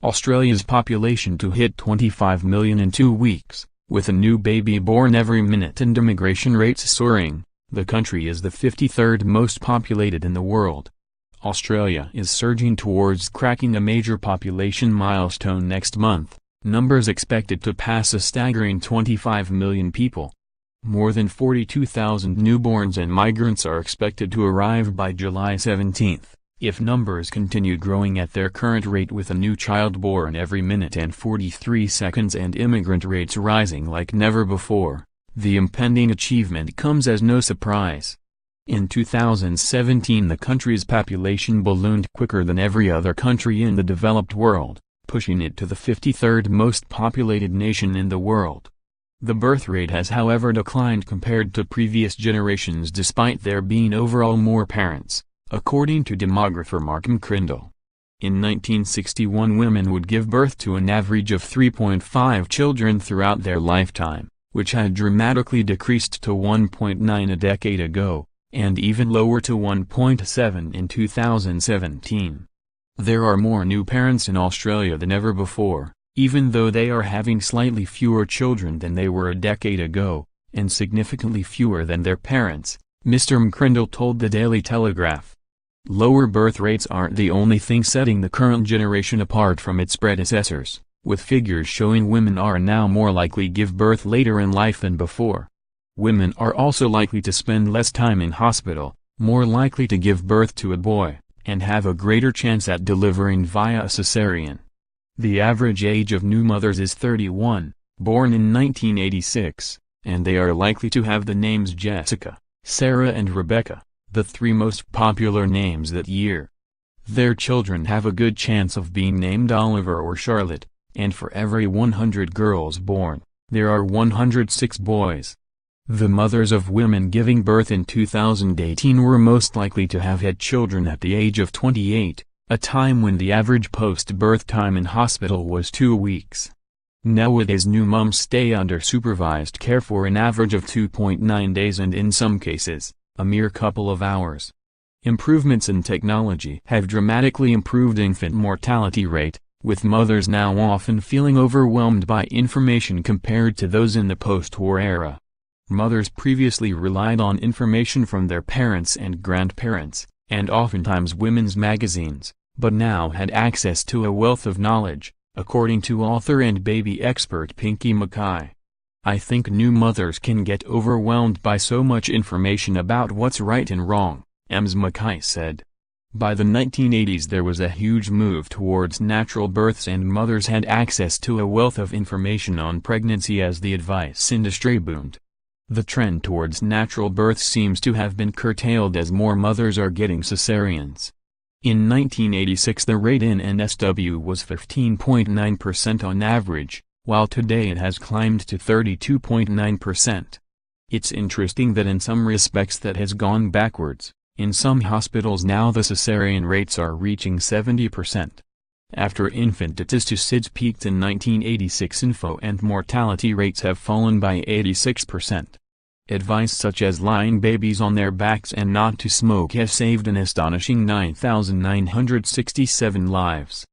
Australia's population to hit 25 million in 2 weeks, with a new baby born every minute and immigration rates soaring. The country is the 53rd most populated in the world. Australia is surging towards cracking a major population milestone next month, numbers expected to pass a staggering 25 million people. More than 42,000 newborns and migrants are expected to arrive by July 17, if numbers continue growing at their current rate, with a new child born every minute and 43 seconds and immigrant rates rising like never before. The impending achievement comes as no surprise. In 2017 the country's population ballooned quicker than every other country in the developed world, pushing it to the 53rd most populated nation in the world. The birth rate has however declined compared to previous generations despite there being overall more parents, according to demographer Mark McCrindle. In 1961 women would give birth to an average of 3.5 children throughout their lifetime, which had dramatically decreased to 1.9 a decade ago, and even lower to 1.7 in 2017. There are more new parents in Australia than ever before, even though they are having slightly fewer children than they were a decade ago, and significantly fewer than their parents, Mr. McCrindle told the Daily Telegraph. Lower birth rates aren't the only thing setting the current generation apart from its predecessors, with figures showing women are now more likely to give birth later in life than before. Women are also likely to spend less time in hospital, more likely to give birth to a boy, and have a greater chance at delivering via a cesarean. The average age of new mothers is 31, born in 1986, and they are likely to have the names Jessica, Sarah and Rebecca, the 3 most popular names that year. Their children have a good chance of being named Oliver or Charlotte, and for every 100 girls born, there are 106 boys. The mothers of women giving birth in 2018 were most likely to have had children at the age of 28, a time when the average post-birth time in hospital was 2 weeks. Nowadays new moms stay under supervised care for an average of 2.9 days and in some cases, a mere couple of hours. Improvements in technology have dramatically improved infant mortality rate, with mothers now often feeling overwhelmed by information compared to those in the post-war era. Mothers previously relied on information from their parents and grandparents, and oftentimes women's magazines, but now had access to a wealth of knowledge, according to author and baby expert Pinky Mackay. I think new mothers can get overwhelmed by so much information about what's right and wrong, Ms. Mackay said. By the 1980s there was a huge move towards natural births and mothers had access to a wealth of information on pregnancy as the advice industry boomed. The trend towards natural births seems to have been curtailed as more mothers are getting cesareans. In 1986 the rate in NSW was 15.9% on average, while today it has climbed to 32.9%. It's interesting that in some respects that has gone backwards. In some hospitals now the cesarean rates are reaching 70%. After infanticide peaked in 1986 info and mortality rates have fallen by 86%. Advice such as lying babies on their backs and not to smoke has saved an astonishing 9,967 lives.